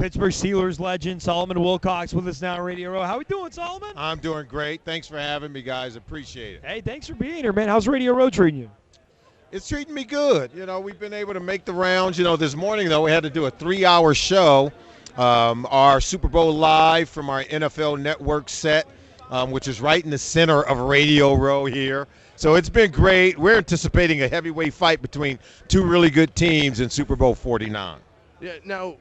Pittsburgh Steelers legend Solomon Wilcots with us now on Radio Row. How we doing, Solomon? I'm doing great. Thanks for having me, guys. Appreciate it. Hey, thanks for being here, man. How's Radio Row treating you? It's treating me good. We've been able to make the rounds. This morning, though, we had to do a 3-hour show. Our Super Bowl Live from our NFL Network set, which is right in the center of Radio Row here. So it's been great. We're anticipating a heavyweight fight between two really good teams in Super Bowl 49. Yeah, now,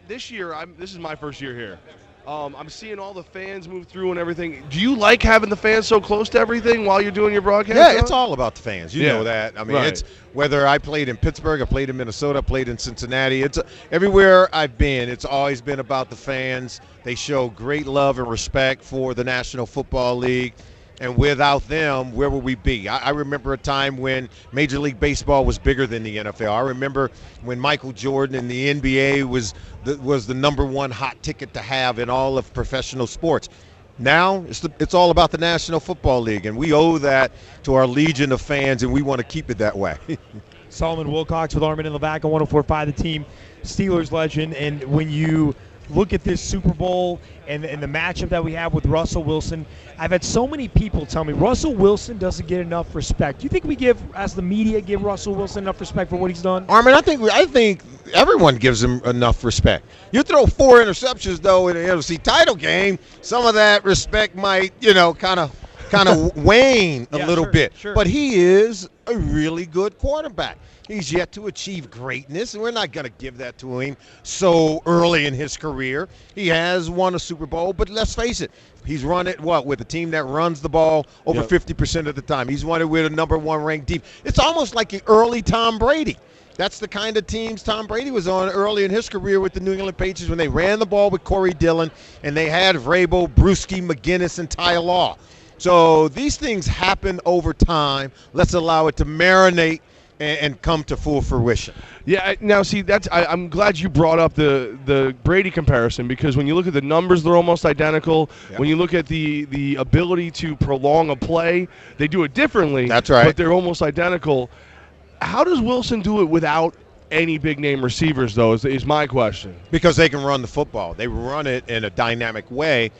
this year, this is my first year here. I'm seeing all the fans move through and everything. Do you like having the fans so close to everything while you're doing your broadcast? Yeah, it's all about the fans. You know that. I mean, right. It's whether I played in Pittsburgh, I played in Minnesota, I played in Cincinnati. It's everywhere I've been. It's always been about the fans. They show great love and respect for the National Football League. And without them, where would we be? I remember a time when Major League Baseball was bigger than the NFL. I remember when Michael Jordan in the NBA was the number one hot ticket to have in all of professional sports. Now it's all about the National Football League, and we owe that to our legion of fans, and we want to keep it that way. Solomon Wilcots with Armen and Levack on 104.5 The Team, Steelers legend. And when you look at this Super Bowl and the matchup that we have with Russell Wilson, I've had so many people tell me Russell Wilson doesn't get enough respect. Do you think we as the media, give Russell Wilson enough respect for what he's done? Armin, I think everyone gives him enough respect. You throw 4 interceptions, though, in an NFC title game, some of that respect might, kind of wane a little bit. Sure. But he is a really good quarterback. He's yet to achieve greatness, and we're not going to give that to him so early in his career. He has won a Super Bowl, but let's face it, he's run it, with a team that runs the ball over 50% of the time. He's won it with a number 1 ranked defense. It's almost like the early Tom Brady. That's the kind of teams Tom Brady was on early in his career with the New England Patriots when they ran the ball with Corey Dillon, and they had Vrabel, Bruschi, McGinnis, and Ty Law. So these things happen over time. Let's allow it to marinate and come to full fruition. Yeah, now see, I'm glad you brought up the Brady comparison, because when you look at the numbers, they're almost identical. Yep. When you look at the ability to prolong a play, they do it differently. That's right. But they're almost identical. How does Wilson do it without any big-name receivers, though, is my question. Because they can run the football. They run it in a dynamic way.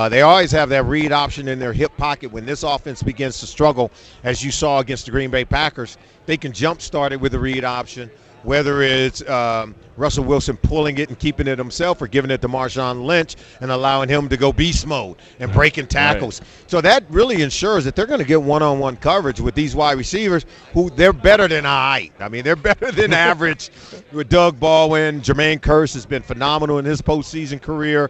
They always have that read option in their hip pocket. When this offense begins to struggle, as you saw against the Green Bay Packers, they can jump-start it with a read option, whether it's Russell Wilson pulling it and keeping it himself or giving it to Marshawn Lynch and allowing him to go beast mode and breaking tackles. Right. So that really ensures that they're going to get one-on-one coverage with these wide receivers who they're better than height. I mean, they're better than average with Doug Baldwin. Jermaine Kearse has been phenomenal in his postseason career.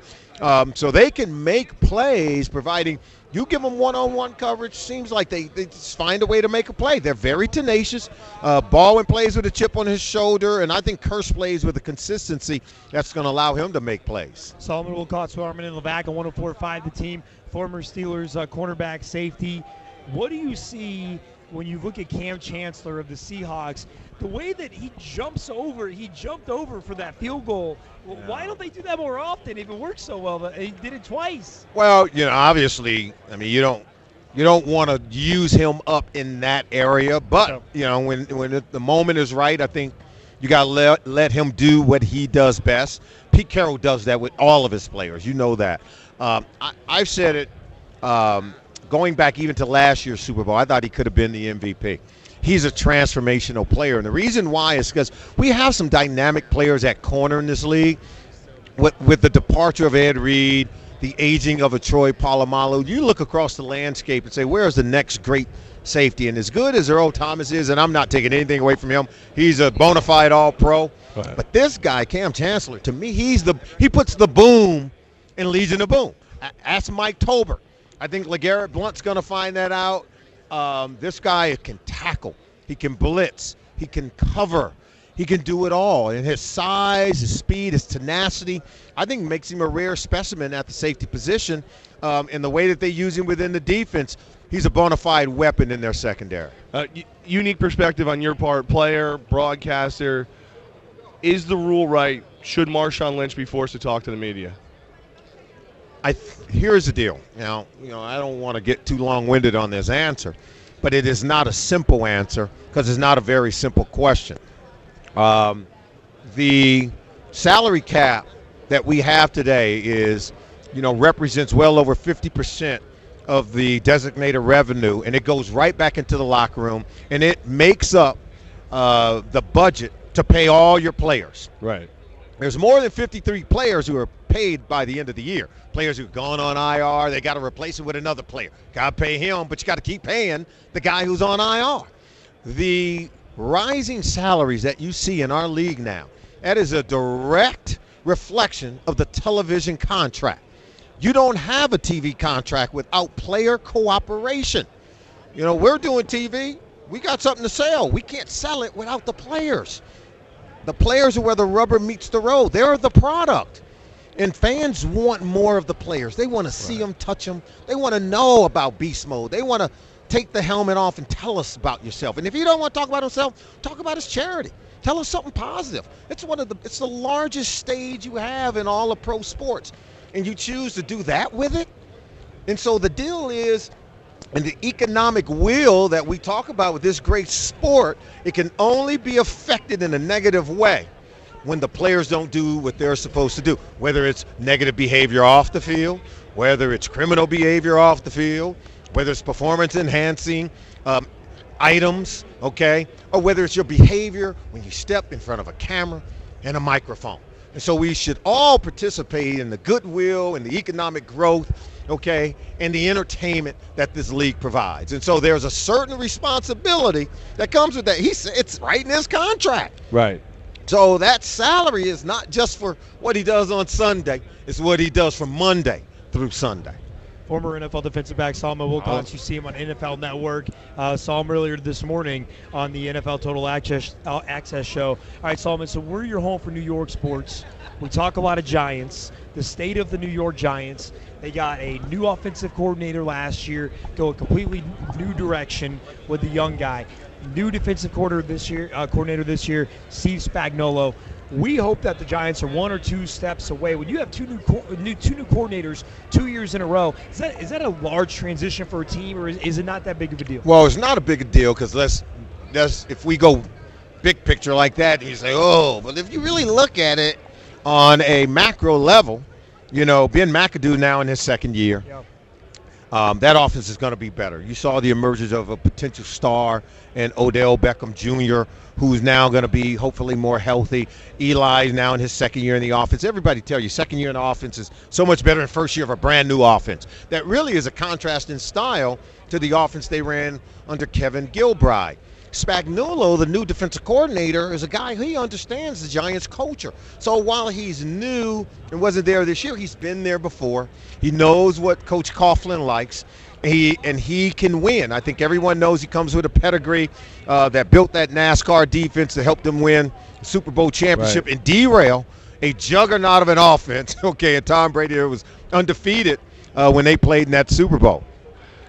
So they can make plays, providing you give them one-on-one coverage. Seems like they just find a way to make a play. They're very tenacious. Baldwin plays with a chip on his shoulder, and I think Kearse plays with a consistency that's going to allow him to make plays. Solomon Wilcots, Armen and Levack on 104.5 The Team, former Steelers cornerback, safety. What do you see when you look at Cam Chancellor of the Seahawks, the way that he jumped over for that field goal? Well, why don't they do that more often if it works so well? But he did it twice. Well, obviously, I mean, you don't want to use him up in that area, but when the moment is right, I think you got to let him do what he does best. Pete Carroll does that with all of his players. You know that. I've said it going back even to last year's Super Bowl. I thought he could have been the MVP. He's a transformational player, and the reason why is because we have some dynamic players at corner in this league. With the departure of Ed Reed, the aging of a Troy Polamalu, you look across the landscape and say, where's the next great safety? And as good as Earl Thomas is, and I'm not taking anything away from him, he's a bona fide all-pro. Right. But this guy, Cam Chancellor, to me, he puts the boom in Legion of Boom. Ask Mike Tolbert. I think LeGarrette Blount's going to find that out. This guy can tackle. He can blitz. He can cover. He can do it all. And his size, his speed, his tenacity, I think makes him a rare specimen at the safety position. And the way that they use him within the defense, he's a bona fide weapon in their secondary. Unique perspective on your part, player, broadcaster. Is the rule right? Should Marshawn Lynch be forced to talk to the media? Here's the deal. Now, I don't want to get too long-winded on this answer, but it is not a simple answer because it's not a very simple question. The salary cap that we have today is, represents well over 50% of the designated revenue, and it goes right back into the locker room, and it makes up the budget to pay all your players. Right. There's more than 53 players who are paid by the end of the year. Players who've gone on IR, they got to replace it with another player. Got to pay him, but you got to keep paying the guy who's on IR. The rising salaries that you see in our league now, that is a direct reflection of the television contract. You don't have a TV contract without player cooperation. We're doing TV. We got something to sell. We can't sell it without the players. The players are where the rubber meets the road. They're the product. And fans want more of the players. They want to see them, touch them. They want to know about beast mode. They want to take the helmet off and tell us about yourself. And if you don't want to talk about himself, talk about his charity. Tell us something positive. It's the largest stage you have in all of pro sports. And you choose to do that with it? And so the deal is, and the economic will that we talk about with this great sport, it can only be affected in a negative way when the players don't do what they're supposed to do, whether it's negative behavior off the field, whether it's criminal behavior off the field, whether it's performance-enhancing items, okay, or whether it's your behavior when you step in front of a camera and a microphone. And so we should all participate in the goodwill and the economic growth, okay, and the entertainment that this league provides. And so there's a certain responsibility that comes with that. It's right in his contract. Right. So that salary is not just for what he does on Sunday. It's what he does from Monday through Sunday. Former NFL defensive back Solomon Wilcots, you see him on NFL Network. Saw him earlier this morning on the NFL Total Access show. All right, Solomon, so we're your home for New York sports. We talk a lot of Giants, the state of the New York Giants. They got a new offensive coordinator last year, go a completely new direction with the young guy. New defensive coordinator this year, Steve Spagnuolo. We hope that the Giants are one or two steps away. When you have two new coordinators 2 years in a row, is that a large transition for a team, or is it not that big of a deal? Well, it's not a big a deal because if we go big picture like that, you say, oh, but if you really look at it on a macro level, Ben McAdoo now in his second year. Yep. That offense is going to be better. You saw the emergence of a potential star in Odell Beckham Jr., who's now going to be hopefully more healthy. Eli is now in his second year in the offense. Everybody tell you second year in the offense is so much better than first year of a brand new offense. That really is a contrast in style to the offense they ran under Kevin Gilbride. Spagnuolo, the new defensive coordinator, is a guy he understands the Giants' culture. So while he's new and wasn't there this year, he's been there before. He knows what Coach Coughlin likes, and he can win. I think everyone knows he comes with a pedigree that built that NASCAR defense to help them win the Super Bowl championship and derail a juggernaut of an offense. Okay, and Tom Brady was undefeated when they played in that Super Bowl.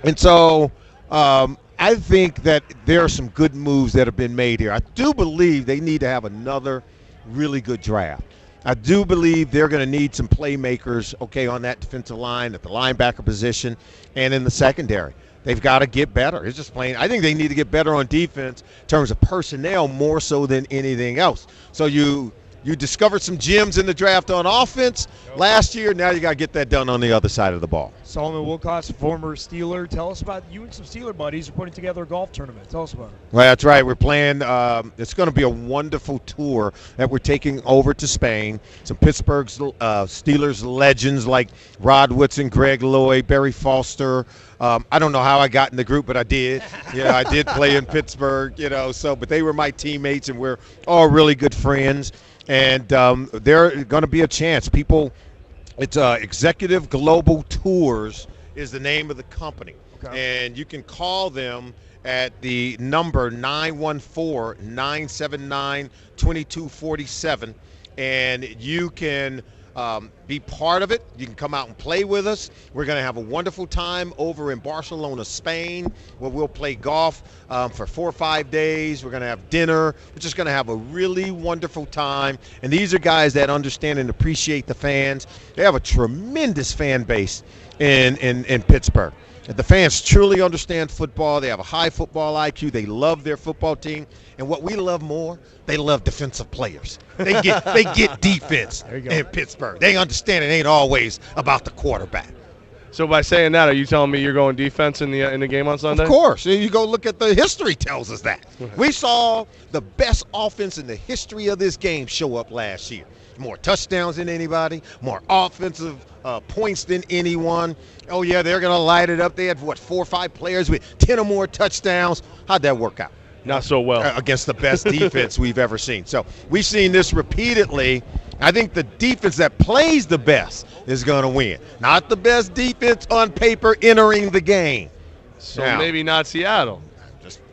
And so I think that there are some good moves that have been made here. I do believe they need to have another really good draft. I do believe they're going to need some playmakers, okay, on that defensive line, at the linebacker position, and in the secondary. They've got to get better. It's just plain. I think they need to get better on defense in terms of personnel more so than anything else. So you discovered some gems in the draft on offense last year. Now you got to get that done on the other side of the ball. Solomon Wilcots, former Steeler. Tell us about you and some Steeler buddies are putting together a golf tournament. Tell us about it. Well, that's right. We're playing. It's going to be a wonderful tour that we're taking over to Spain. Some Pittsburgh Steelers legends like Rod Woodson, Greg Lloyd, Barry Foster. I don't know how I got in the group, but I did. I did play in Pittsburgh, but they were my teammates, and we're all really good friends. And they're going to be a chance. It's Executive Global Tours is the name of the company. Okay. And you can call them at the number 914-979-2247, and you can be part of it. You can come out and play with us. We're going to have a wonderful time over in Barcelona, Spain, where we'll play golf for 4 or 5 days. We're going to have dinner. We're just going to have a really wonderful time. And these are guys that understand and appreciate the fans. They have a tremendous fan base in Pittsburgh. The fans truly understand football. They have a high football IQ. They love their football team. And what we love more, they love defensive players. They get defense in Pittsburgh. They understand it ain't always about the quarterback. So by saying that, are you telling me you're going defense in the game on Sunday? Of course. You go look at the history tells us that. We saw the best offense in the history of this game show up last year. More touchdowns than anybody, more offensive points than anyone. Oh, yeah, they're going to light it up. They had, 4 or 5 players with 10 or more touchdowns. How'd that work out? Not so well. Against the best defense we've ever seen. So we've seen this repeatedly. I think the defense that plays the best is going to win. Not the best defense on paper entering the game. So now, maybe not Seattle.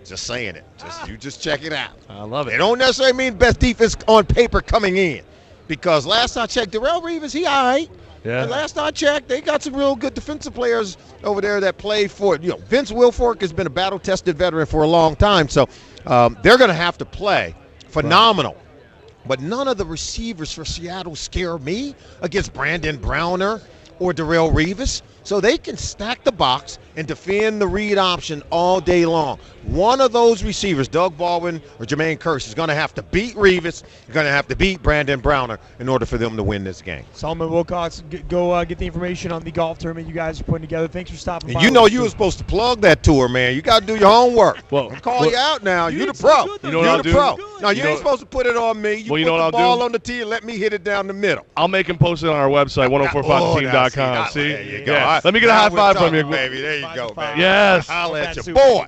Just saying it. You just check it out. I love it. They don't necessarily mean best defense on paper coming in. Because last I checked, Darrelle Revis, he all right. Yeah. And last I checked, they got some real good defensive players over there that play for it. Vince Wilfork has been a battle-tested veteran for a long time, so they're going to have to play phenomenal. Right. But none of the receivers for Seattle scare me against Brandon Browner or Darrelle Revis. So they can stack the box and defend the read option all day long. One of those receivers, Doug Baldwin or Jermaine Kearse, is going to have to beat Revis. You're going to have to beat Brandon Browner in order for them to win this game. Solomon Wilcots, go get the information on the golf tournament you guys are putting together. Thanks for stopping by. And you were supposed to plug that tour, man. You got to do your homework. Well, I'm calling you out now. You're the pro. You know what I'll do? No, you ain't supposed to put it on me. You put the ball on the tee and let me hit it down the middle. I'll make him post it on our website, 1045theteam.com. There you go. Yeah. Let me get a high five from you. Baby. There you go, baby. Yes. I'll let you. Boy.